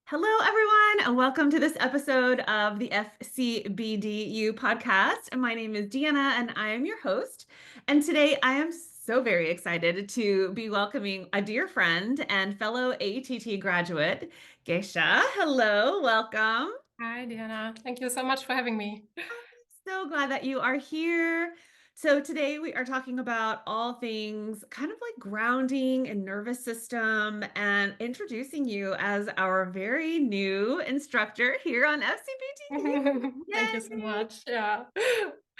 Hello, everyone, and welcome to this episode of the FCBDU podcast. And my name is Deanna, and I am your host. And today I am so very excited to be welcoming a dear friend and fellow ATT graduate, Gesche. Hello, welcome. Hi, Diana. Thank you so much for having me. So glad that you are here. So, today we are talking about all things kind of like grounding and nervous system and introducing you as our very new instructor here on FCPTU. Thank you so Yay! much. Yeah.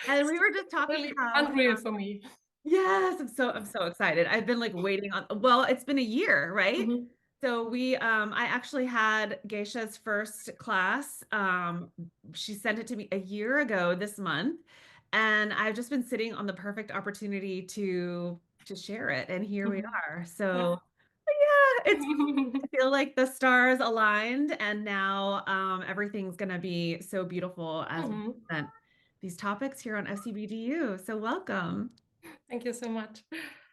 And we were just talking Really how unreal for me. yes, I'm so excited. I've been like waiting on, well, it's been a year, right? Mhm. So I actually had Geisha's first class. She sent it to me a year ago this month, and I've just been sitting on the perfect opportunity to share it, and here we Mhm. are. Yeah. So yeah, I feel like the stars aligned, and now everything's gonna be so beautiful as we Mhm. present these topics here on FCBDU. So welcome. Thank you so much.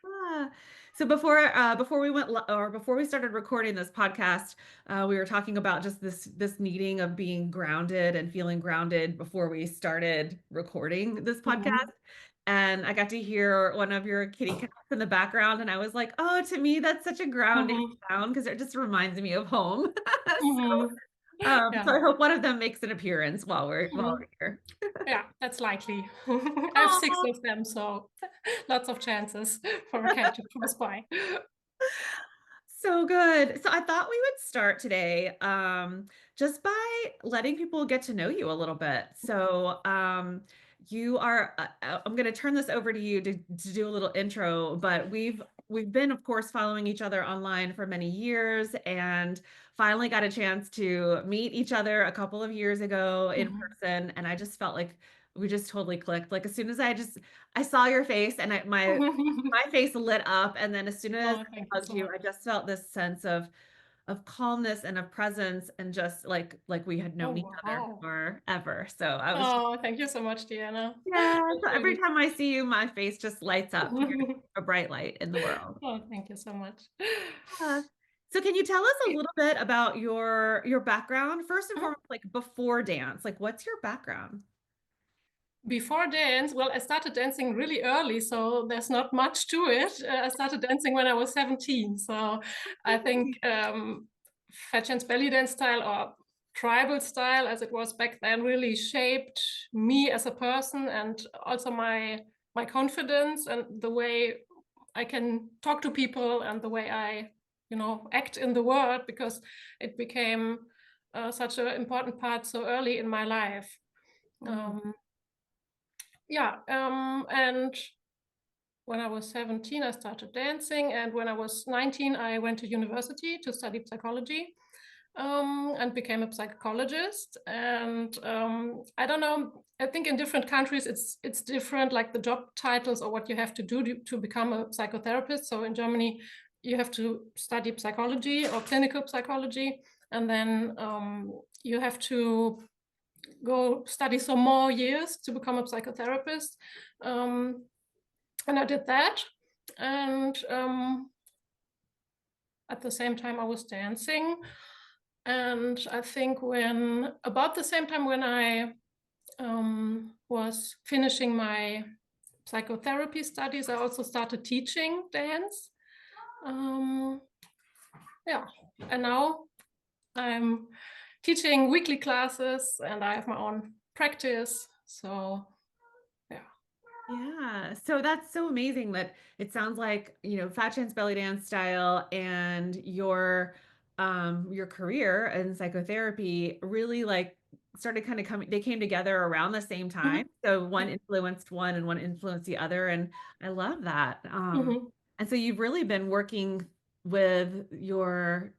Ah. So before we went or before we started recording this podcast, we were talking about just this needing of being grounded and feeling grounded before we started recording this podcast. Mhm. And I got to hear one of your kitty cats in the background, and I was like, "Oh, to me, that's such a grounding Mhm. sound because it just reminds me of home." Mhm. So Yeah. I hope one of them makes an appearance while we're Mhm. here. Yeah, that's likely. I have six Aw. of them, so lots of chances for a cat to pass by. So good. So I thought we would start today just by letting people get to know you a little bit. So you are I'm going to turn this over to you to do a little intro, but we've been of course following each other online for many years and finally got a chance to meet each other a couple of years ago in Mhm. person, and I just felt like we just totally clicked. Like as soon as I saw your face and my face lit up, and then as soon as Oh, thank I you hugged so you, much. I just felt this sense of calmness and of presence and just like we had known each Oh, other wow. forever. So I was just, Oh, thank you so much, Diana. yeah. So every Really. time I see you, my face just lights up. You're a bright light in the world. Oh, thank you so much. Yeah. So can you tell us a little bit about your background? First and foremost, like before dance, like what's your background? Before dance, well, I started dancing really early, so there's not much to it. I started dancing when I was 17. So I think fat chance belly dance style or tribal style, as it was back then, really shaped me as a person and also my confidence and the way I can talk to people and the way I, act in the world because it became such an important part so early in my life. Mm. Um, yeah, and when I was 17, I started dancing, and when I was 19, I went to university to study psychology, and became a psychologist. And I don't know, I think in different countries it's different, like the job titles or what you have to do to become a psychotherapist. So in Germany, you have to study psychology or clinical psychology, and then you have to go study some more years to become a psychotherapist. Um, and I did that. And at the same time, I was dancing. And I think about the same time when I was finishing my psychotherapy studies, I also started teaching dance. Um, yeah. And now I'm teaching weekly classes and I have my own practice. So, yeah. Yeah, so that's so amazing that it sounds like, Fat Chance Belly Dance style and your career in psychotherapy really like started kind of coming, they came together around the same Mhm. time. So one Yeah. influenced one and one influenced the other. And I love that. Mhm. And so you've really been working with your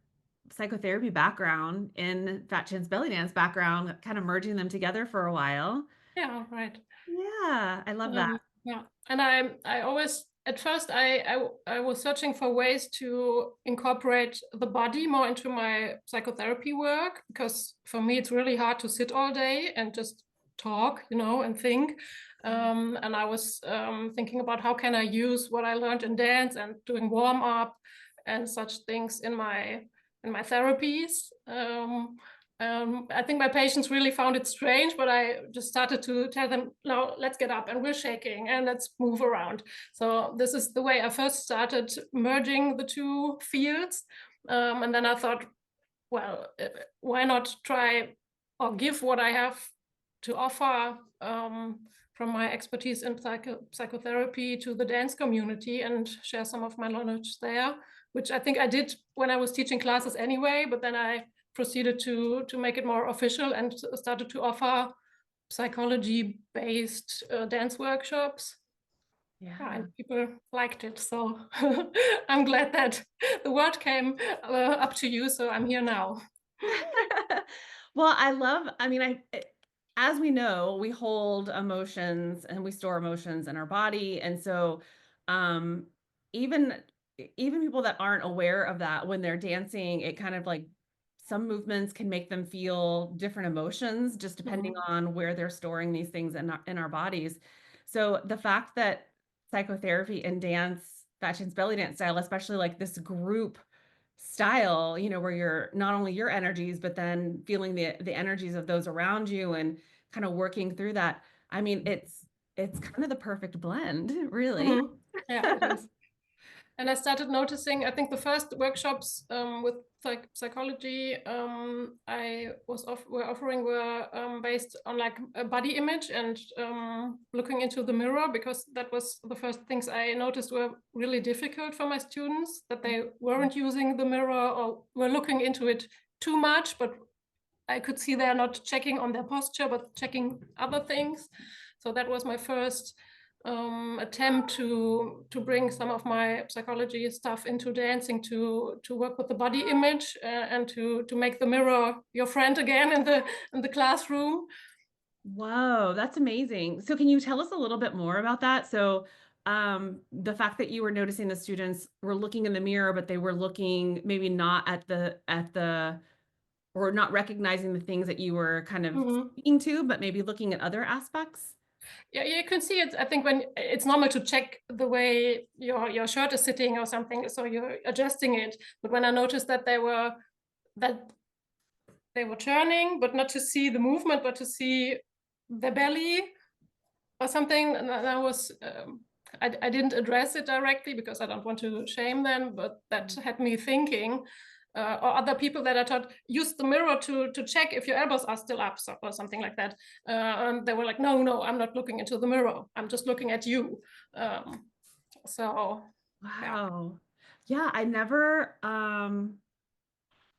psychotherapy background in Fat Chance Belly Dance background, kind of merging them together for a while. Yeah, right. Yeah, I love that. Yeah, and I always at first I was searching for ways to incorporate the body more into my psychotherapy work because for me it's really hard to sit all day and just talk, and think. And I was thinking about how can I use what I learned in dance and doing warm up and such things in in my therapies. I think my patients really found it strange, but I just started to tell them, "No, let's get up, and we're shaking, and let's move around." So this is the way I first started merging the two fields, and then I thought, well, why not try or give what I have to offer from my expertise in psychotherapy to the dance community and share some of my knowledge there, which I think I did when I was teaching classes anyway, but then I proceeded to make it more official and started to offer psychology-based dance workshops. Yeah, Yeah. and people liked it, so I'm glad that the word came up to you, so I'm here now. Well, I mean, as we know, we hold emotions and we store emotions in our body. And so, um, even, even people that aren't aware of that when they're dancing, it kind of like some movements can make them feel different emotions just depending Mhm, on where they're storing these things in our bodies. So the fact that psychotherapy and dance, Fat Chance belly dance style, especially like this group style, where you're not only your energies, but then feeling the energies of those around you and kind of working through that. I mean, it's kind of the perfect blend, really. mhm. Yeah, it is. And I started noticing, I think the first workshops with psychology I were offering were based on like a body image and looking into the mirror, because that was the first things I noticed were really difficult for my students, that they weren't using the mirror or were looking into it too much, but I could see they're not checking on their posture, but checking other things. So that was my first attempt to bring some of my psychology stuff into dancing, to work with the body image and to make the mirror your friend again in the classroom. Whoa, that's amazing. So can you tell us a little bit more about that? So the fact that you were noticing the students were looking in the mirror, but they were looking maybe not at the or not recognizing the things that you were kind of Mhm. speaking to, but maybe looking at other aspects. Yeah, you can see it. I think when it's normal to check the way your shirt is sitting or something, so you're adjusting it. But when I noticed that that they were turning, but not to see the movement, but to see the belly or something. And I was, I didn't address it directly because I don't want to shame them, but that had me thinking. Or other people that I thought use the mirror to check if your elbows are still up, or something like that. And they were like, no, no, I'm not looking into the mirror. I'm just looking at you. Um, so, yeah. Wow. Yeah, I never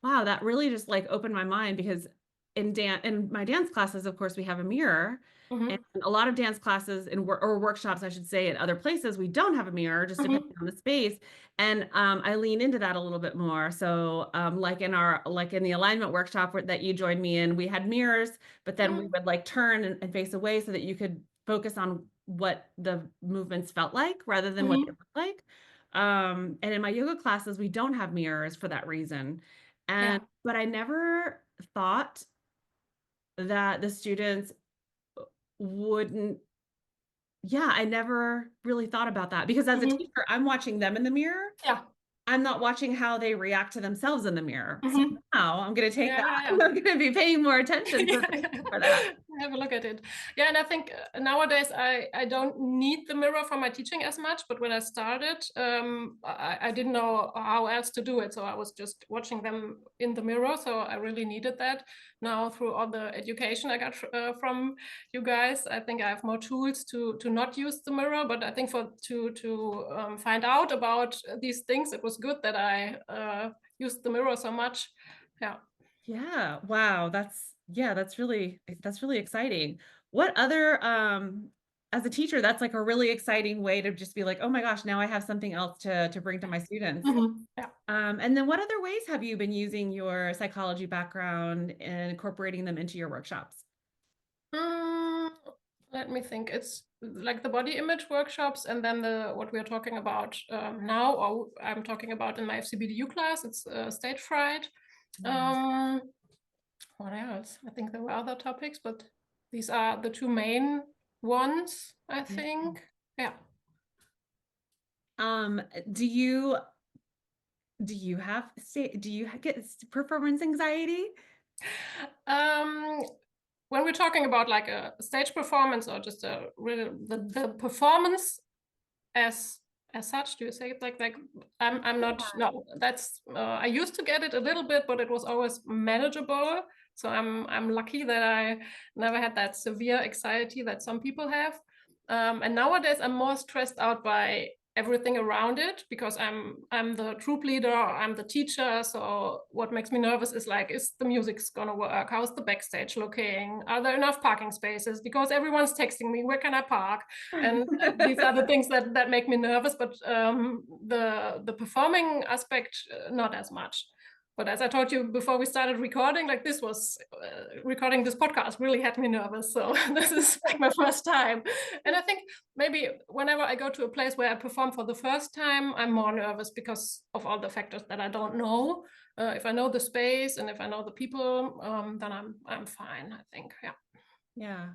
wow, that really just like opened my mind because in my dance classes, of course, we have a mirror. And Hmm. a lot of dance classes or workshops, I should say, at other places, we don't have a mirror, just depending Hmm. on the space. And I lean into that a little bit more. So like in the alignment workshop that you joined me in, we had mirrors, but then we Hmm. would like turn and face away so that you could focus on what the movements felt like rather than what they Hmm. looked like. And in my yoga classes, we don't have mirrors for that reason. Yeah. But I never thought that the students wouldn't, yeah, I never really thought about that because as a Hmm. teacher, I'm watching them in the mirror. Yeah. I'm not watching how they react to themselves in the mirror. So Hmm. now I'm going to take Yeah, that. yeah, I'm yeah. going to be paying more attention. So Yeah, thank yeah. you for that. Have a look at it. Yeah, and I think nowadays I don't need the mirror for my teaching as much, but when I started, I didn't know how else to do it. So I was just watching them in the mirror. So I really needed that. Now through all the education I got from you guys, I think I have more tools to not use the mirror. But I think for to find out about these things, it was good that I used the mirror so much. Yeah. Yeah. Wow. That's really exciting. What other as a teacher, that's like a really exciting way to just be like, oh my gosh, now I have something else to bring to my students. Mhm. Yeah. And then what other ways have you been using your psychology background and incorporating them into your workshops? Mm, let me think. It's like the body image workshops, and then the what we're talking about now, or I'm talking about in my FCBDU class. It's stage fright. Yeah. Um, what else? I think there were other topics, but these are the two main ones, I Yeah. think. Yeah. Um, do you do you get performance anxiety? Um, when we're talking about like a stage performance or just a real the performance as such, do you say it like I'm not, no, that's I used to get it a little bit, but it was always manageable. So I'm lucky that I never had that severe anxiety that some people have. And nowadays I'm more stressed out by everything around it because I'm the troop leader, I'm the teacher. So what makes me nervous is like, is the music's gonna work? How's the backstage looking? Are there enough parking spaces? Because everyone's texting me, where can I park? And these are the things that make me nervous. But the performing aspect, not as much. But as I told you before we started recording, like this was recording this podcast really had me nervous. So this is like my first time. And I think maybe whenever I go to a place where I perform for the first time, I'm more nervous because of all the factors that I don't know. If I know the space and if I know the people, then I'm fine, I think. Yeah. Yeah.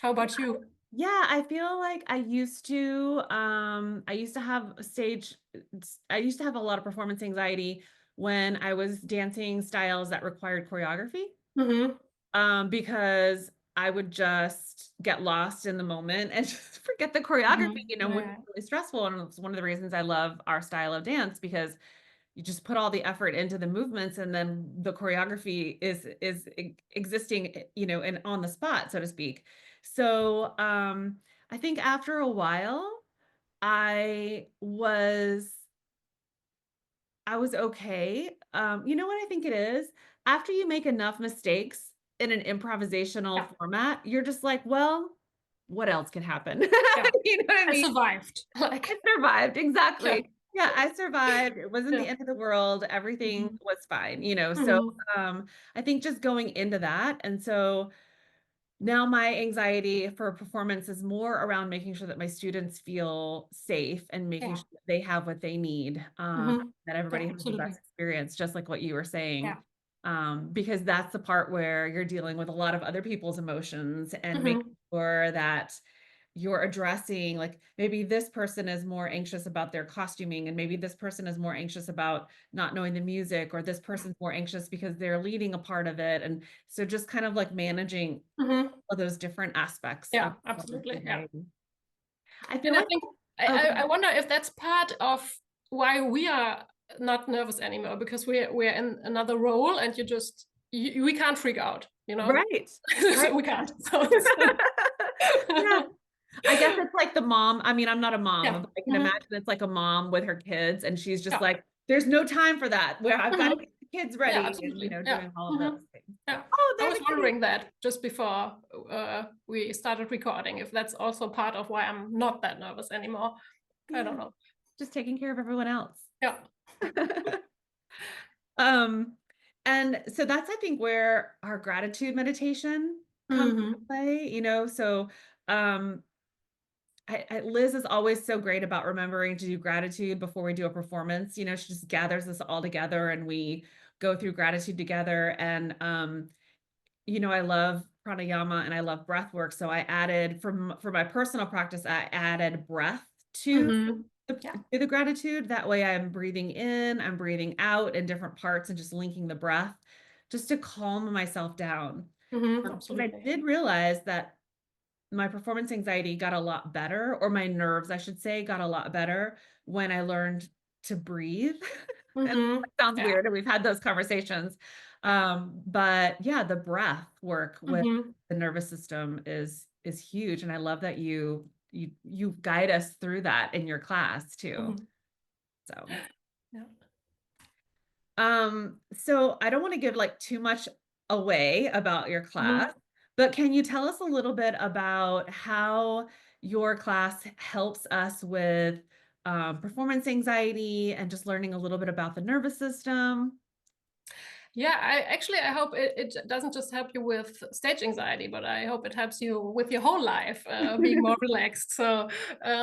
How about you? Yeah, I feel like I used to have I used to have a lot of performance anxiety when I was dancing styles that required choreography. Hmm. Because I would just get lost in the moment and just forget the choreography, Hmm. which is Yeah. really stressful. And it's one of the reasons I love our style of dance because you just put all the effort into the movements and then the choreography is existing, and on the spot, so to speak. So I think after a while, I was I was okay. You know what I think it is? After you make enough mistakes in an Yeah. improvisational format, you're just like, well, what else could happen? Yeah. You know what I I mean? survived. I Like, survived, yeah. exactly. Yeah, I survived. It wasn't the Yeah. end of the world. Everything Hmm. was fine, so, Hmm. I think just going into that, and so now my anxiety for performance is more around making sure that my students feel safe and making Yeah. sure that they have what they need, Hmm. that Yeah, everybody has the best absolutely. experience, just like what you were saying. Yeah. Because that's the part where you're dealing with a lot of other people's emotions and making Hmm. sure that you're addressing, like, maybe this person is more anxious about their costuming, and maybe this person is more anxious about not knowing the music, or this person's more anxious because they're leading a part of it. And so just kind of like managing Hmm. all those different aspects of Yeah, performance absolutely. Yeah. anxiety. I feel And I like think oh, go I ahead. wonder if that's part of why we are not nervous anymore because we're in another role and we can't freak out, you know? Right. So Right. we can't. So it's Yeah. I guess it's like the mom. I mean, I'm not a mom, yeah. but I can Hmm. imagine it's like a mom with her kids, and she's just Yeah. like, "There's no time for that. Where I've got to Hmm. get the kids Yeah, ready," and absolutely. Yeah. doing all of Hmm. those things. So, Yeah. oh, I there was the kitty. wondering that just before we started recording, if that's also part of why I'm not that nervous anymore. I Yeah, don't know. just taking care of everyone else. Yeah. Um, and so that's, I think, where our gratitude meditation comes into Hmm. play. So um, Liz is always so great about remembering to do gratitude before we do a performance. She just gathers us all together and we go through gratitude together. And I love pranayama and I love breath work. So I added for my personal practice, I added breath to Hmm. the, Yeah. to the gratitude. That way I'm breathing in, I'm breathing out in different parts and just linking the breath just to calm myself down. Hmm. And I Absolutely. did realize that my performance anxiety got a lot better, or my nerves, I should say, got a lot better when I learned to breathe. And Hmm. that sounds Yeah. weird, and we've had those conversations. Yeah. But yeah, the breath work with Hmm. the nervous system is huge, and I love that you guide us through that in your class too. Hmm. So Yeah. so I don't want to give like too much away about your class, Hmm. but can you tell us a little bit about how your class helps us with performance anxiety and just learning a little bit about the nervous system? Yeah, I hope it doesn't just help you with stage anxiety, but I hope it helps you with your whole life, being more relaxed. So,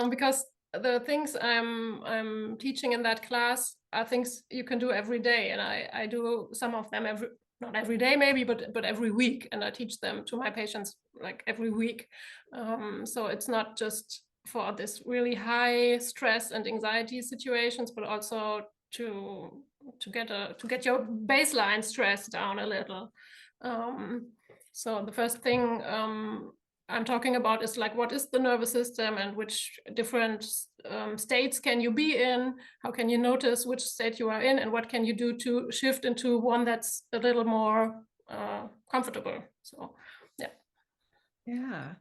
because the things I'm teaching in that class are things you can do every day, and I do some of them not every day maybe, but every week, and I teach them to my patients like every week. So it's not just for this really high stress and anxiety situations, but also to to get your baseline stress down a little. Um, so the first thing I'm talking about is like, what is the nervous system and which different states can you be in? How can you notice which state you are in, and what can you do to shift into one that's a little more comfortable? So, yeah. Yeah.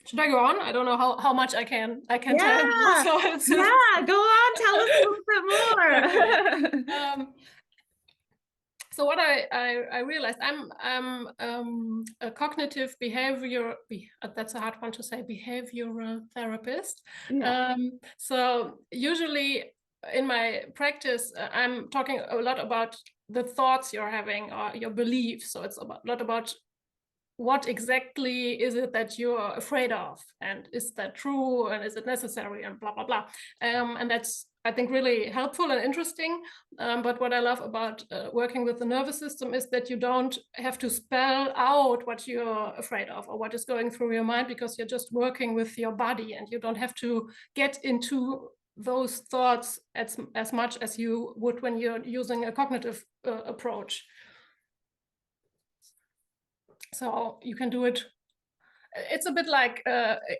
Should I go on? I don't know how much I can tell now. Yeah. So it's Yeah. Go on. Tell us okay. a little bit more. So what I realized, I'm a cognitive that's a hard one to say, behavioral therapist. Yeah. So usually in my practice, I'm talking a lot about the thoughts you're having or your beliefs. So it's a lot about what exactly is it that you're afraid of, and is that true, and is it necessary, and blah blah blah. And that's, I think, really helpful and interesting. But what I love about working with the nervous system is that you don't have to spell out what you're afraid of or what is going through your mind, because you're just working with your body, and you don't have to get into those thoughts as much as you would when you're using a cognitive approach. So you can do it. It's a bit like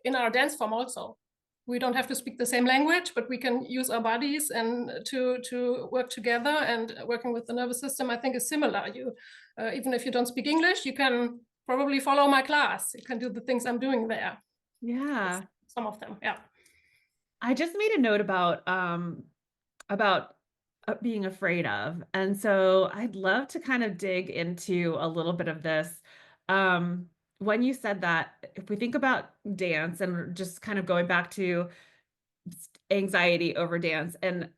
in our dance form also. We don't have to speak the same language, but we can use our bodies and to work together. And working with the nervous system, I think, is similar. You even if you don't speak English, you can probably follow my class. You can do the things I'm doing there. Yeah. Some of them, yeah. I just made a note about being afraid of. And so I'd love to kind of dig into a little bit of this. Um, when you said that, if we think about dance and just kind of going back to anxiety over dance, and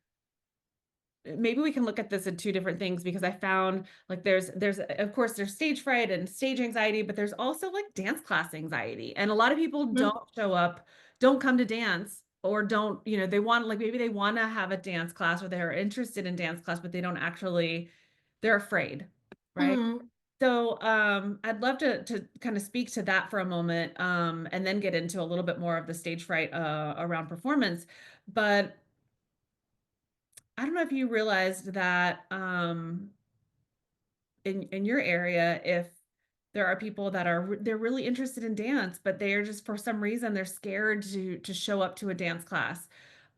maybe we can look at this in two different things, because I found like there's of course there's stage fright and stage anxiety, but there's also like dance class anxiety. And a lot of people Mhm. don't show up, don't come to dance, or don't, they want, like, maybe they want to have a dance class or they're interested in dance class, but they don't actually, they're afraid, right? Mhm. So I'd love to kind of speak to that for a moment, and then get into a little bit more of the stage fright around performance. But I don't know if you realized that in your area, if there are people that they're really interested in dance, but they're just, for some reason, they're scared to show up to a dance class.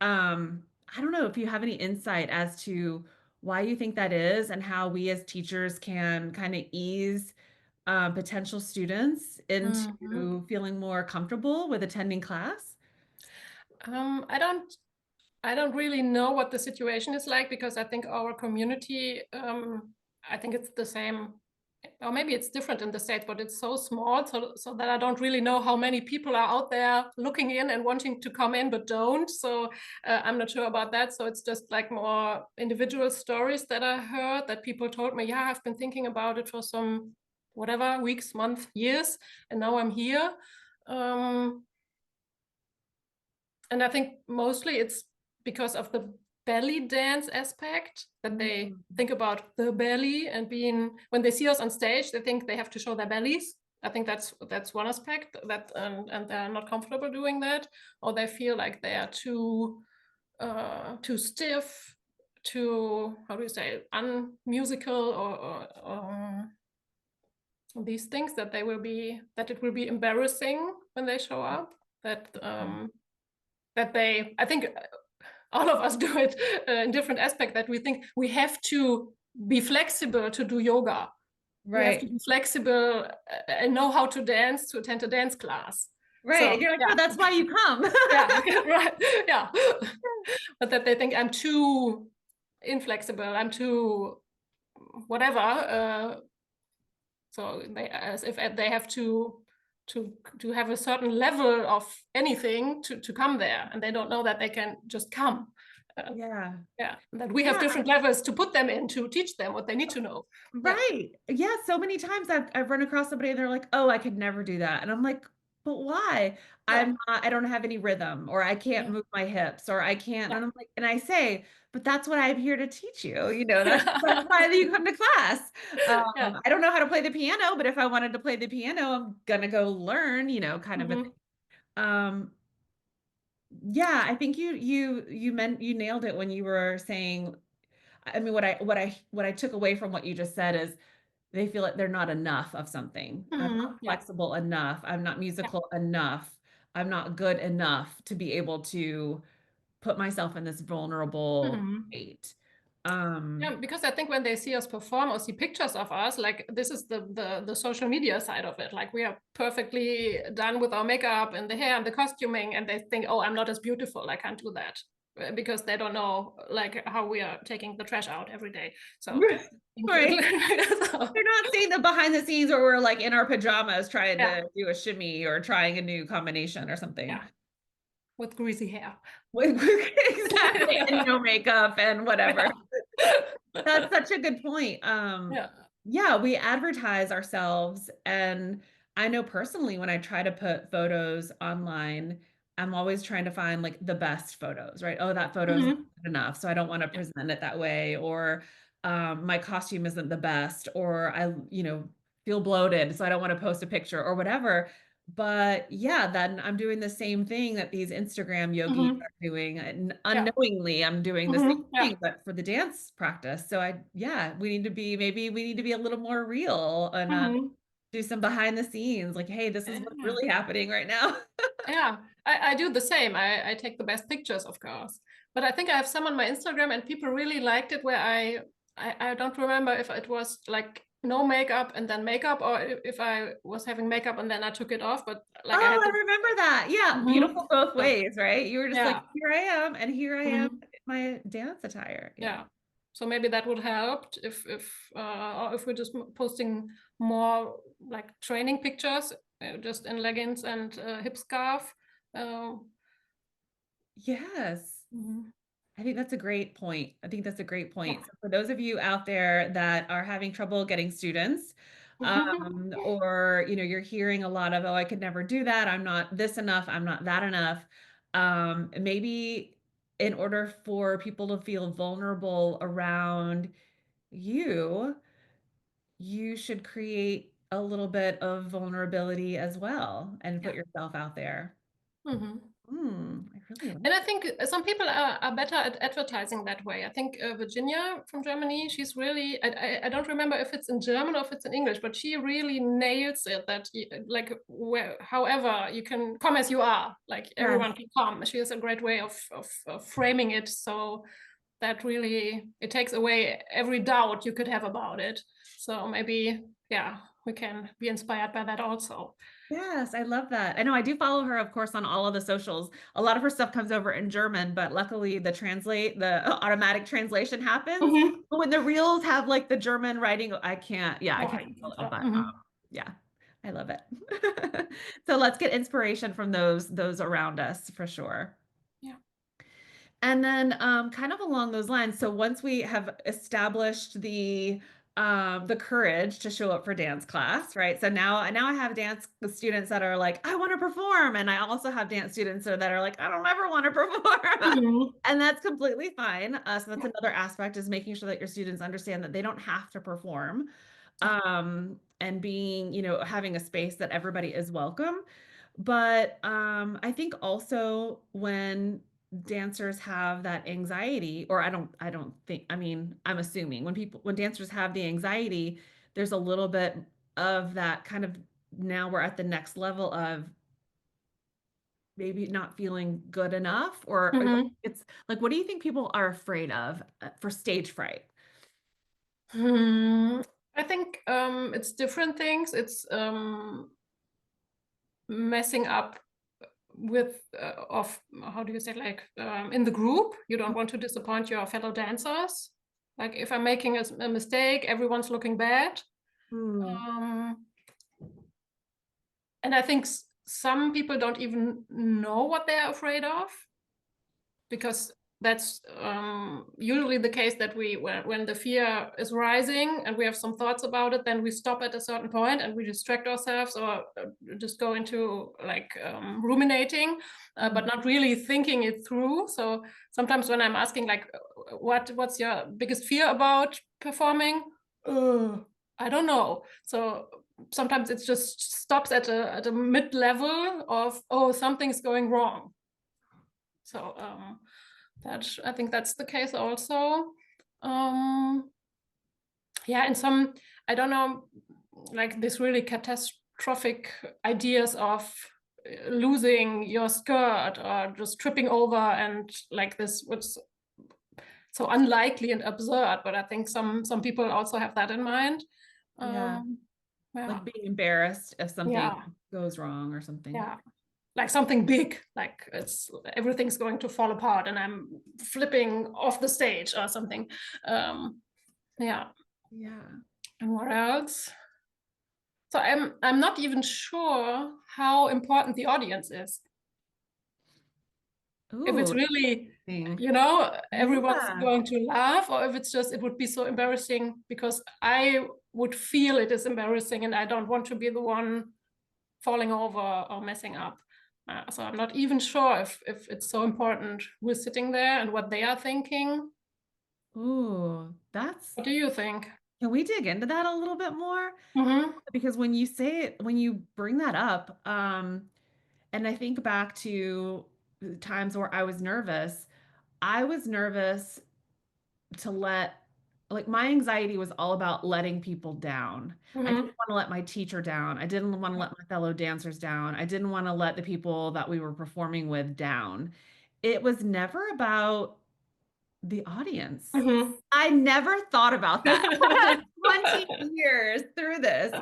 I don't know if you have any insight as to why you think that is, and how we as teachers can kind of ease potential students Mhm. into feeling more comfortable with attending class. I don't really know what the situation is like, because I think our community, I think it's the same, or maybe it's different in the States, but it's so small, so that I don't really know how many people are out there looking in and wanting to come in but don't. So I'm not sure about that. So it's just like more individual stories that I heard, that people told me, yeah, I've been thinking about it for some whatever, weeks, months, years, and now I'm here. Um, and I think mostly it's because of the belly dance aspect, that they Mm. think about the belly, and being, when they see us on stage, they think they have to show their bellies. I think that's one aspect, that and they're not comfortable doing that, or they feel like they are too stiff, too, how do you say, unmusical, or these things, that it will be embarrassing when they show up, that they, I think all of us do it in different aspects, that we think we have to be flexible to do yoga. We have to Right. be flexible and know how to dance to attend a dance class. Right. So And you're like, yeah, no, that's why you come. yeah, right, yeah. But that they think I'm too inflexible, I'm too whatever. So they, as if they have to have a certain level of anything to come there, and they don't know that they can just come. Yeah. Yeah, and that we have Yeah. different levels to put them in, to teach them what they need to know. Yeah, Right. Yeah, so many times I've run across somebody and they're like, "Oh, I could never do that." And I'm like, "But why?" yeah, I don't have any rhythm, or I can't yeah, move my hips, or I can't, yeah, and I'm like, and I say, "But that's what I'm here to teach you. That's why you come to class." yeah. I don't know how to play the piano, but if I wanted to play the piano, I'm gonna go learn, kind of a thing. Hmm. Um, yeah, I think you nailed it when you were saying, I mean, what I took away from what you just said is they feel like they're not enough of something. I'm not Yeah. flexible enough. I'm not Yeah. musical enough. I'm not good enough to be able to put myself in this vulnerable Hmm. state. Yeah, Um, because I think when they see us perform or see pictures of us, like this is the social media side of it. Like we are perfectly done with our makeup and the hair and the costuming, and they think, oh, I'm not as beautiful. I can't do that because they don't know like how we are taking the trash out every day. So right. so, They're not seeing the behind the scenes where we're like in our pajamas trying yeah, to do a shimmy or trying a new combination or yeah, something. with greasy hair. Exactly. And no makeup and whatever. Yeah. That's such a good point. Yeah. Yeah, we advertise ourselves. And I know personally, when I try to put photos online, I'm always trying to find like the best photos, right? Oh, that photo's not Hmm. good enough, so I don't want to Yeah. present it that way. Or my costume isn't the best, or feel bloated, so I don't want to post a picture or whatever. But yeah, then I'm doing the same thing that these Instagram yogis Hmm. are doing. And Yeah. unknowingly, I'm doing the same Hmm. Yeah. thing, but for the dance practice. So yeah, maybe we need to be a little more real and Hmm. do some behind the scenes. Like, hey, this is what's Yeah. really happening right now. Yeah, I do the same. I take the best pictures, of course. But I think I have some on my Instagram and people really liked it where I don't remember if it was like no makeup and then makeup or if I was having makeup and then I took it off. But like I Oh, had I the remember that. Yeah, Mhm. beautiful both So, ways, right? You were just like, yeah. here I am, and here I am Mhm. in my dance attire. Yeah. Yeah. So maybe that would help if or if we're just posting more like training pictures, just in leggings and hip scarf. Uh, Yes. mhm. I think that's a great point. I think that's a great Yeah. point. So for those of you out there that are having trouble getting students, or you're hearing a lot of, oh, I could never do that. I'm not this enough. I'm not that enough. Maybe in order for people to feel vulnerable around you, you should create a little bit of vulnerability as well and put Yeah. yourself out there. Mhm. I really like And I think some people are better at advertising that way. I think Virginia from Germany, she's really, I don't remember if it's in German or if it's in English, but she really nails it that like however you can come as you are, like yes. everyone can come. She has a great way of framing it. So that really, it takes away every doubt you could have about it. So maybe, yeah, we can be inspired by that also. Yes, I love that. I know I do follow her, of course, on all of the socials. A lot of her stuff comes over in German, but luckily the automatic translation happens. Mhm. But when the reels have like the German writing, I Yeah, can't you can follow, tell. but Mhm. yeah, I love it. So let's get inspiration from those around us for sure. Yeah. And then kind of along those lines, so once we have established the courage to show up for dance class, right? So now I have dance students that are like, I want to perform. And I also have dance students that are like, I don't ever want to perform. Mhm. And that's completely fine. So that's another aspect is making sure that your students understand that they don't have to perform. Yeah. And being, having a space that everybody is welcome. But I think also when dancers have that anxiety, or I don't think, I mean, I'm assuming when dancers have the anxiety, there's a little bit of that kind of now we're at the next level of maybe not feeling good enough, or Mhm. it's like, what do you think people are afraid of for stage fright? Hmm. I think it's different things. It's messing up with of how do you say like in the group. You don't want to disappoint your fellow dancers. Like if I'm making a mistake, everyone's looking bad. Hmm. Um, and I think some people don't even know what they're afraid of because that's usually the case that when the fear is rising and we have some thoughts about it, then we stop at a certain point and we distract ourselves or just go into like ruminating, but not really thinking it through. So sometimes when I'm asking like what's your biggest fear about performing, I don't know. So sometimes it just stops at a mid level of, oh, something's going wrong. So that I think that's the case also. Um, yeah, and some, I don't know, like this really catastrophic ideas of losing your skirt or just tripping over, and like this, which so unlikely and absurd, but I think some people also have that in mind. Yeah. Um, yeah, Like being embarrassed if something yeah, goes wrong or something. yeah. Like something big, like it's everything's going to fall apart and I'm flipping off the stage or something. Um, yeah. Yeah. And what else? So I'm not even sure how important the audience is. If it's Ooh, really, interesting. everyone's Yeah. going to laugh, or if it's just it would be so embarrassing because I would feel it is embarrassing and I don't want to be the one falling over or messing up. So I'm not even sure if it's so important who's sitting there and what they are thinking. Ooh, that's, What do you think? can we dig into that a little bit more? Mm-hmm. Because when you say it, when you bring that up, and I think back to times where I was nervous to like my anxiety was all about letting people down. I Mm-hmm. didn't want to let my teacher down. I didn't want to let my fellow dancers down. I didn't want to let the people that we were performing with down. It was never about the audience. Mm-hmm. I never thought about that. 20 years through this,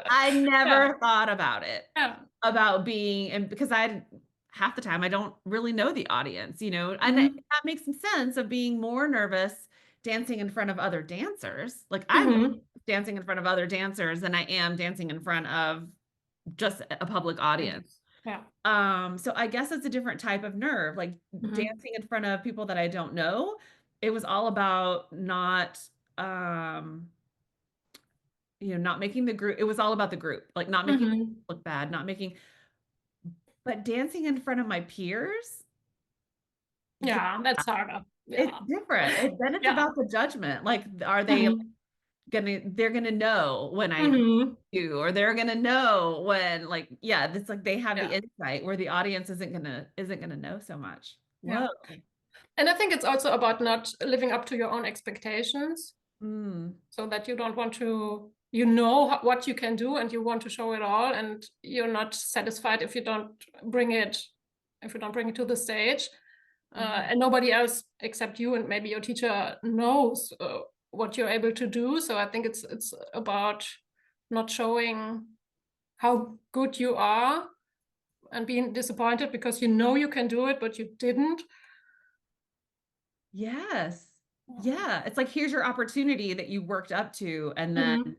I Yeah, never thought about it, yeah. about being, and because half the time I don't really know the audience, and Mm-hmm. that makes some sense of being more nervous dancing in front of other dancers. Like I'm Mm-hmm. dancing in front of other dancers than I am dancing in front of just a public audience. Yeah. So I guess it's a different type of nerve. Like Mm-hmm. dancing in front of people that I don't know, it was all about um, not making the group, it was all about the group, like not making Mm-hmm. look bad, not making, but dancing in front of my peers, th- Yeah, that's harder. it's Yeah. different. Then it's Yeah. about the judgment. Like, are they Mm-hmm. they're gonna know when I Mm-hmm. do, or they're gonna know when, like, yeah, it's like they have the Yeah. insight where the audience isn't gonna know so much. Yeah. Whoa. And I think it's also about not living up to your own expectations, Mm, so that you don't want to, you know what you can do and you want to show it all, and you're not satisfied if you don't bring it to the stage, yeah. and nobody else except you and maybe your teacher knows what you're able to do. So I think it's about not showing how good you are and being disappointed because you know you can do it but you didn't. Yes. Yeah. It's like, here's your opportunity that you worked up to, and then Mhm.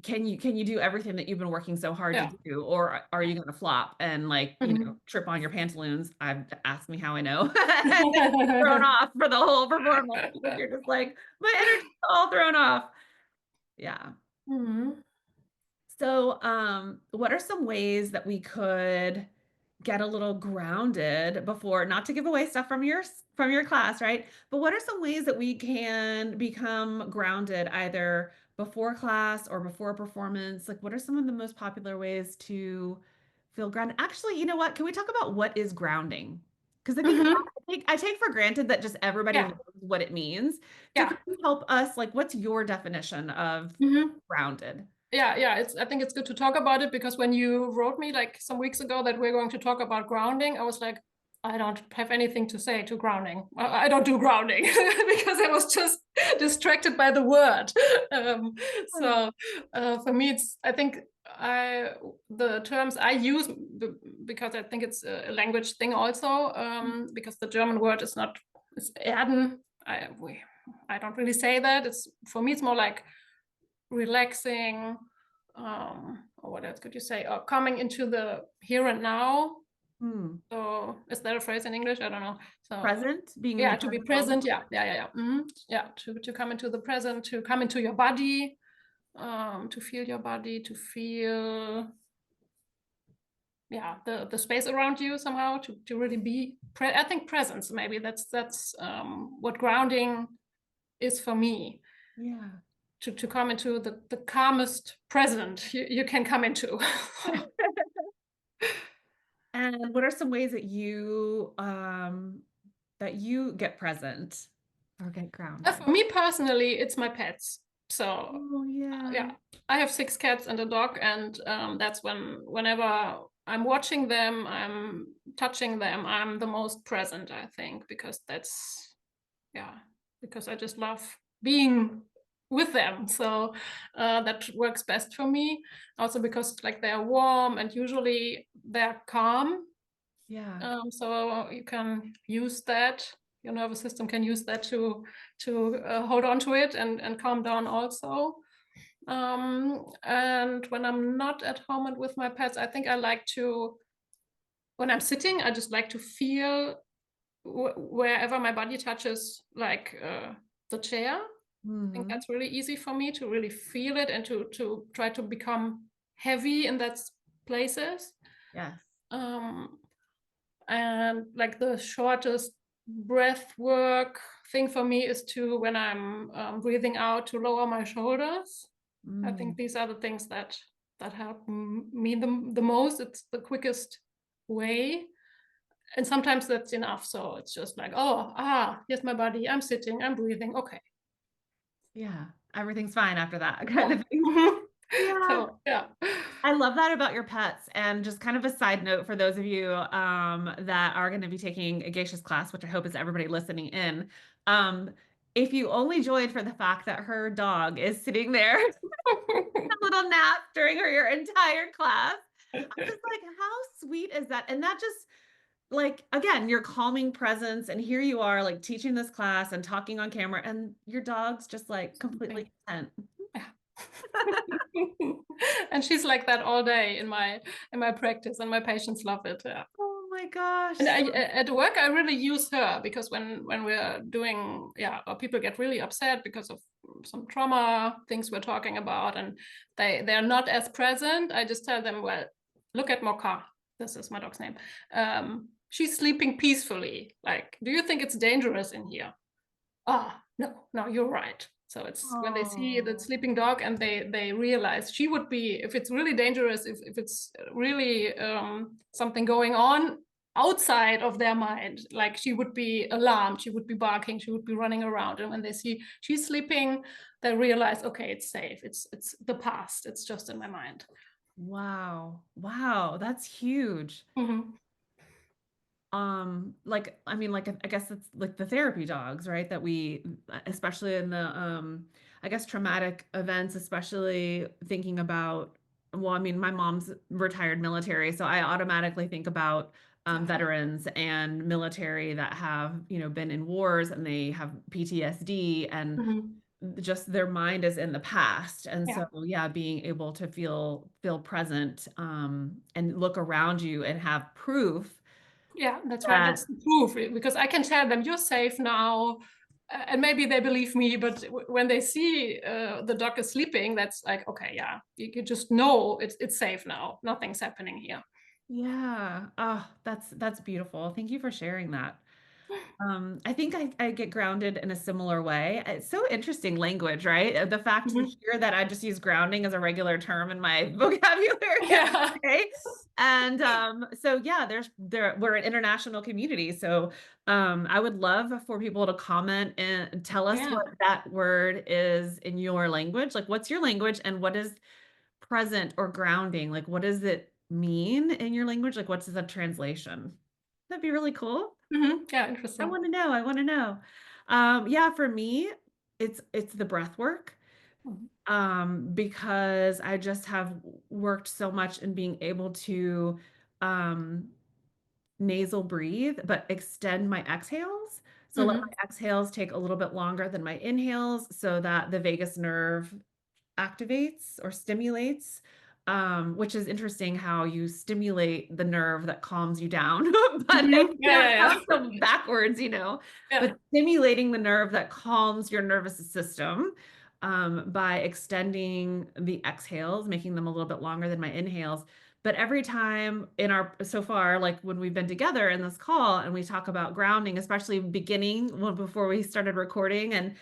can you do everything that you've been working so hard to Yeah. do, or are you going to flop and, like, Mhm. trip on your pantaloons? I've asked me how I know. And then you're thrown off for the whole performance because you're just like, my energy's all thrown off. Yeah. Mhm. So, what are some ways that we could get a little grounded before, not to give away stuff from your class, right? But what are some ways that we can become grounded either before class or before a performance? Like, what are some of the most popular ways to feel grounded? Actually, you know what? Can we talk about what is grounding? Because I think Mhm. I take for granted that just everybody knows Yeah. what it means. So, can Yeah. you help us? Like, what's your definition of Mhm. grounded? Yeah, yeah, I think it's good to talk about it because when you wrote me like some weeks ago that we're going to talk about grounding, I was like, I don't have anything to say to grounding. I don't do grounding because I was just distracted by the word. Um, so for me, I think the terms I use because I think it's a language thing also, because the German word is not, it's erden. I don't really say that. It's, for me, it's more like relaxing, or what else could you say, or coming into the here and now. Hmm. So is that a phrase in English? I don't know. So Present, being in the yeah, to be present moment. present. Yeah, yeah, yeah, yeah. Yeah, to come into the present, to come into your body, to feel your body, to feel, yeah, the space around you somehow, to really be I think presence, maybe that's what grounding is for me. Yeah. To come into the calmest present you can come into. And what are some ways that you get present? or get For grounded. me personally, it's my pets. So Oh, yeah. yeah, I have 6 cats and a dog, and that's whenever I'm watching them, I'm touching them, I'm the most present, I think, because that's yeah, because I just love being with them. So that works best for me. Also because like they're warm and usually they're calm. Yeah. So you can use that. Your nervous system can use that to hold on to it and calm down also. And when I'm not at home and with my pets, I think I like to, when I'm sitting, I just like to feel wherever my body touches, like the chair. I think Mhm. that's really easy for me to really feel it and to try to become heavy in that places. Yes. Um, and like the shortest breath work thing for me is to when I'm breathing out to lower my shoulders. I think Mm. these are the things that help me the most. It's the quickest way, and sometimes that's enough. So it's just like, oh, here's my body. I'm sitting. I'm breathing. Okay. Yeah. Everything's fine after that kind Yeah. of thing. Mhm. Yeah. So yeah. I love that about your pets. And just kind of a side note for those of you that are going to be taking a Geisha's class, which I hope is everybody listening in. Um, if you only joined for the fact that her dog is sitting there a little nap during your entire class, I'm just like, how sweet is that? And that just like again, your calming presence, and here you are like teaching this class and talking on camera, and your dog's just like completely content. Yeah. And she's like that all day in my practice, and my patients love it. Yeah. Oh my gosh. And at work, I really use her because when we're doing, yeah, or people get really upset because of some trauma things we're talking about, and they're not as present. I just tell them, well, look at Mocha. This is my dog's name. She's sleeping peacefully. Like, do you think it's dangerous in here? No, no, you're right. So it's when they see the Oh, sleeping dog and they realize she would be, if it's really dangerous, if it's really something going on outside of their mind, like she would be alarmed, she would be barking, she would be running around. And when they see she's sleeping, they realize, okay, it's safe. It's the past. It's just in my mind. wow. Wow, that's huge. Hmm. Like I mean, like I guess it's like the therapy dogs, right? That we, especially in the I guess traumatic events, especially thinking about, well, I mean, my mom's retired military, so I automatically think about Yeah. veterans and military that have, been in wars and they have PTSD and Hmm. just their mind is in the past. And Yeah. so, yeah, being able to feel present and look around you and have proof Yeah, that's right. that That's the proof because I can tell them you're safe now, and maybe they believe me. But when they see the dog is sleeping, that's like, okay, yeah, you just know it's safe now. Nothing's happening here. yeah. Oh, that's beautiful. Thank you for sharing that. I think I get grounded in a similar way. It's so interesting language, right? The fact to Mhm. hear that I just use grounding as a regular term in my vocabulary Yeah, every day. And so yeah, we're an international community. So I would love for people to comment and tell us yeah. what that word is in your language. Like what's your language and what is present or grounding? Like what does it mean in your language? Like what's the translation? That'd be really cool. Yeah, I interesting. want to know. I want to know. Yeah, for me, it's the breath work. Mhm. Because I just have worked so much in being able to um nasal breathe, but extend my exhales. So let Mhm. my exhales take a little bit longer than my inhales so that the vagus nerve activates or stimulates, which is interesting how you stimulate the nerve that calms you down. But it, Mhm. Yeah, it yeah, sounds so backwards. yeah. But stimulating the nerve that calms your nervous system by extending the exhales, making them a little bit longer than my inhales. But every time in our so far, like when we've been together in this call and we talk about grounding, especially beginning well, before we started recording, and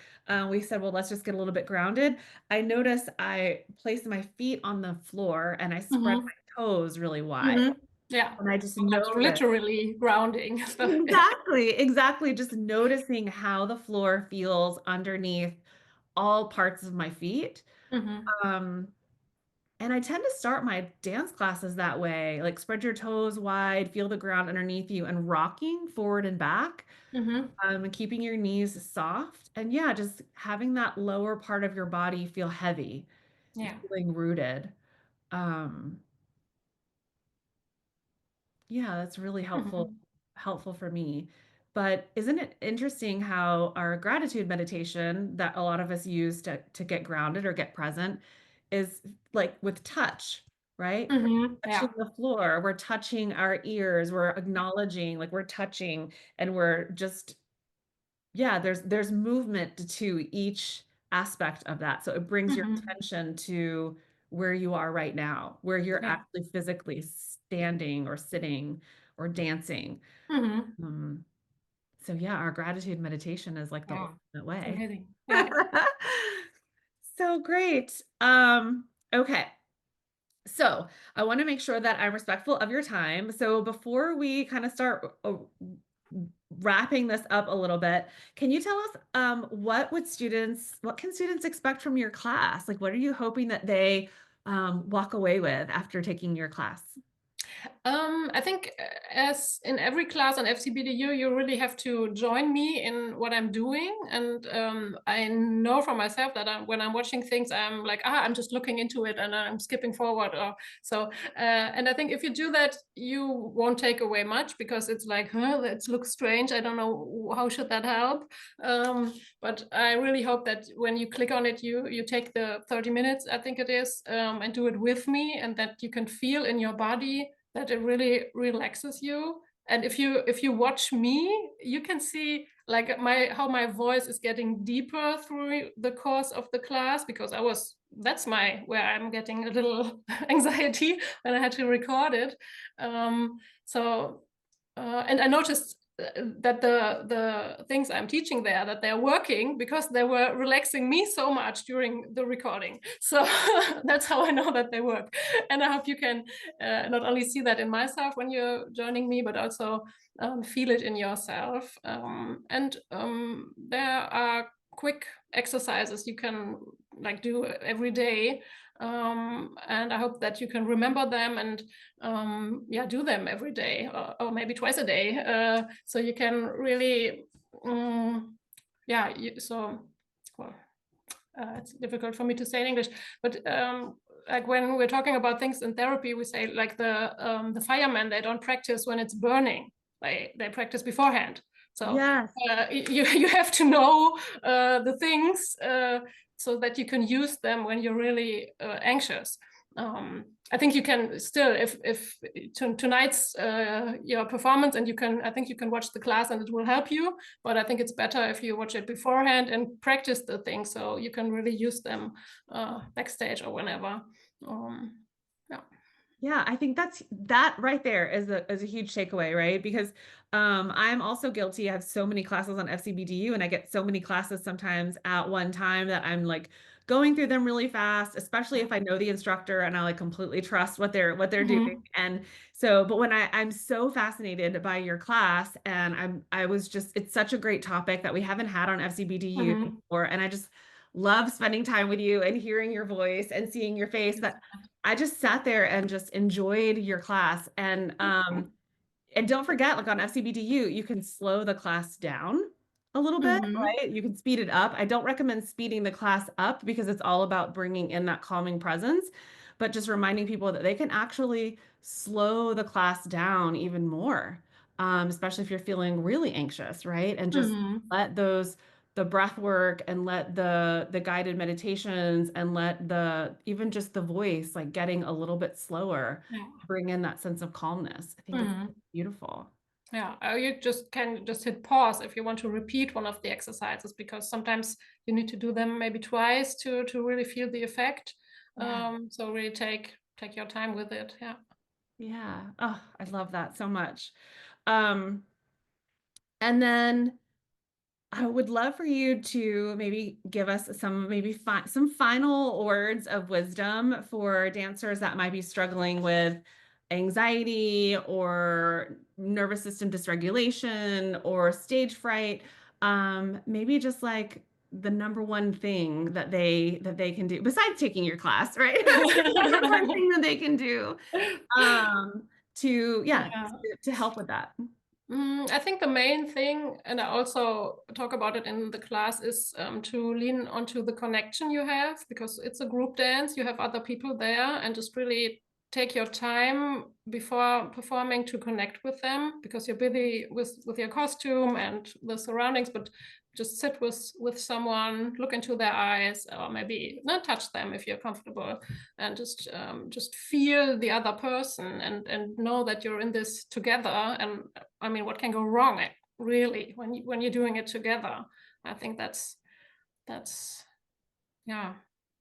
we said, well, let's just get a little bit grounded. I notice I place my feet on the floor and I spread Mhm. my toes really wide. Mhm. Yeah. And I just Sometimes notice. literally grounding stuff. Exactly, exactly. Just noticing how the floor feels underneath all parts of my feet. Mhm. Um, and I tend to start my dance classes that way, like spread your toes wide, feel the ground underneath you, and rocking forward and back, Mhm. and keeping your knees soft. And yeah, just having that lower part of your body feel heavy, Yeah. feeling rooted. Um, Yeah, that's really Mhm. helpful for me. But isn't it interesting how our gratitude meditation that a lot of us use to get grounded or get present is like with touch, right? Mhm. Touching Yeah. the floor, we're touching our ears, we're acknowledging, like we're touching and we're just yeah, there's movement to each aspect of that. So it brings your Mhm. attention to where you are right now, where you're Yeah. actually physically standing or sitting or dancing. Mhm. Um, so yeah, our gratitude meditation is like the Yeah. ultimate It's way. amazing. Yeah. So great. Okay. So I want to make sure that I'm respectful of your time. So before we kind of start wrapping this up a little bit, can you tell us what can students expect from your class? Like what are you hoping that they walk away with after taking your class? I think as in every class on FCBDU, you really have to join me in what I'm doing. And I know for myself that when I'm watching things, I'm like, I'm just looking into it and I'm skipping forward. Or so, and I think if you do that, you won't take away much because it's like, huh, that looks strange. I don't know how should that help. But I really hope that when you click on it, you take the 30 minutes, I think it is, and do it with me, and that you can feel in your body that it really relaxes you. And if you watch me, you can see like my how my voice is getting deeper through the course of the class because that's my where I'm getting a little anxiety when I had to record it. So and I noticed that the things I'm teaching there that they're working because they were relaxing me so much during the recording. So that's how I know that they work. And I hope you can not only see that in myself when you're joining me, but also feel it in yourself. And there are quick exercises you can like do every day. And I hope that you can remember them and yeah, do them every day or maybe twice a day. So you can really, yeah, well, it's difficult for me to say in English, but like when we're talking about things in therapy, we say like the firemen, they don't practice when it's burning. They practice beforehand. So Yes. you have to know the things so that you can use them when you're really anxious. I think you can still if tonight's your performance and I think you can watch the class and it will help you, but I think it's better if you watch it beforehand and practice the things so you can really use them backstage or whenever. Yeah. Yeah, I think that right there is a huge takeaway, right? Because I'm also guilty. I have so many classes on FCBDU and I get so many classes sometimes at one time that I'm like going through them really fast, especially if I know the instructor and I like completely trust what they're doing. Mm-hmm. And so, but when I'm so fascinated by your class and I was just it's such a great topic that we haven't had on FCBDU Mm-hmm. before and I just love spending time with you and hearing your voice and seeing your face. But I just sat there and just enjoyed your class. And don't forget, like on FCBDU, you can slow the class down a little bit, Mm-hmm. right? You can speed it up. I don't recommend speeding the class up because it's all about bringing in that calming presence, but just reminding people that they can actually slow the class down even more, especially if you're feeling really anxious, right? And just Mm-hmm. let the breath work and let the guided meditations and let the even just the voice like getting a little bit slower Yeah. bring in that sense of calmness. I think it's Mm-hmm. beautiful. Yeah, you just can just hit pause if you want to repeat one of the exercises because sometimes you need to do them maybe twice to really feel the effect. Yeah. So really take your time with it. Yeah. Yeah. Oh, I love that so much. Um, and then I would love for you to maybe give us some final words of wisdom for dancers that might be struggling with anxiety or nervous system dysregulation or stage fright, maybe just like the number one thing that they can do besides taking your class, right? The number one thing that they can do um, to yeah Yeah. to help with that. I think the main thing, and I also talk about it in the class, is to lean onto the connection you have because it's a group dance. You have other people there, and just really take your time before performing to connect with them because you're busy with your costume and the surroundings. But just sit with someone, look into their eyes, or maybe not touch them if you're comfortable, and just feel the other person and know that you're in this together. And I mean, what can go wrong, really, when you're doing it together? I think that's yeah,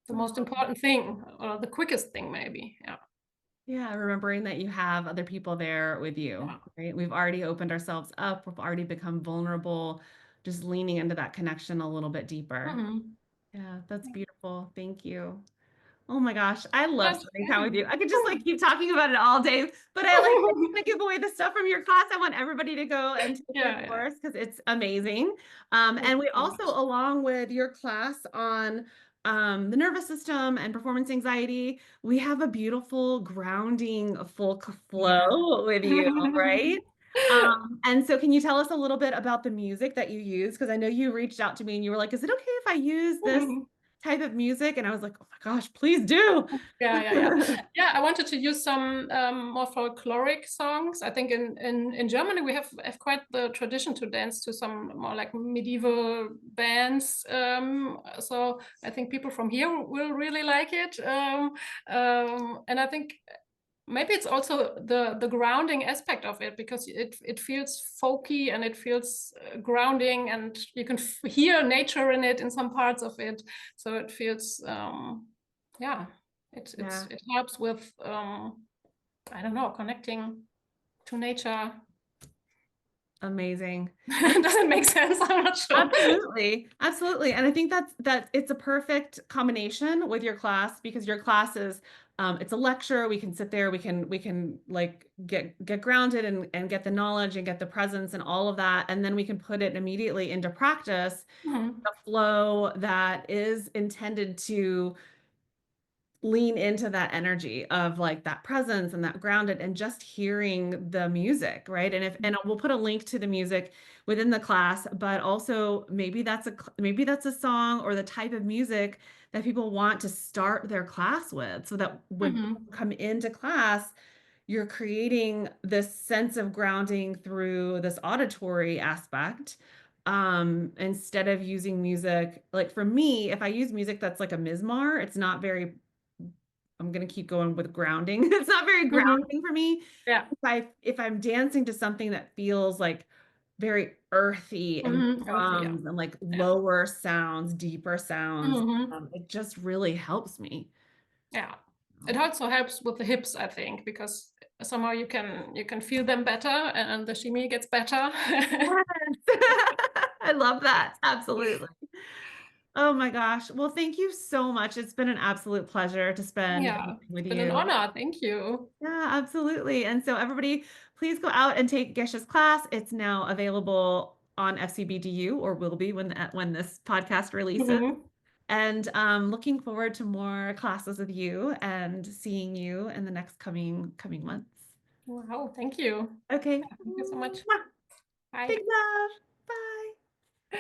the most Oh, important thing or the quickest thing, maybe. Yeah, yeah, remembering that you have other people there with you, yeah. right? We've already opened ourselves up, we've already become vulnerable, just leaning into that connection a little bit deeper. Mhm. Yeah, that's beautiful. Thank you. Oh my gosh, I love spending time with you. Okay. I could just like keep talking about it all day, but I want to give away the stuff from your class. I want everybody to go and take your Yeah, yeah. course because it's amazing. Thank And you we so also, much. along with your class on the nervous system and performance anxiety, we have a beautiful grounding folk Yeah. flow with you, right? And so can you tell us a little bit about the music that you use? Because I know you reached out to me and you were like, is it okay if I use this type of music? And I was like, oh my gosh, please do. Yeah, yeah, yeah. Yeah, I wanted to use some more folkloric songs. I think in Germany we have quite the tradition to dance to some more like medieval bands. So I think people from here will really like it. And I think maybe it's also the grounding aspect of it because it feels folky and it feels grounding, and you can hear nature in it in some parts of it. So it feels yeah, Yeah, it helps with I don't know, connecting to nature. amazing. And Does it make sense? I'm not sure. absolutely, absolutely. And I think that it's a perfect combination with your class because your class is it's a lecture. We can sit there, we can like get grounded and get the knowledge and get the presence and all of that. And then we can put it immediately into practice, Mhm. the flow that is intended to lean into that energy of like that presence and that grounded and just hearing the music, right? And we'll put a link to the music within the class, but also maybe that's a song or the type of music that people want to start their class with so that when people Mhm. come into class, you're creating this sense of grounding through this auditory aspect instead of using music like for me if I use music that's like a mizmar it's not very I'm gonna keep going with grounding. It's not very Mhm. grounding for me. Yeah. If I'm dancing to something that feels like very earthy and Earthy, yeah. drums and like Yeah. lower sounds, deeper sounds, Mhm. it just really helps me. Yeah. It also helps with the hips, I think, because somehow you can feel them better and the shimmy gets better. Yes. I love that. Absolutely. Oh my gosh. Well, thank you so much. It's been an absolute pleasure to spend Yeah, with it's been an you. honor. Thank you. Yeah, absolutely. And so everybody, please go out and take Geshe's class. It's now available on FCBDU or will be when this podcast releases. Mhm. And looking forward to more classes with you and seeing you in the next coming months. Wow, thank you. Okay. Yeah, thank you so much. Mwah. Bye. Big love. Bye.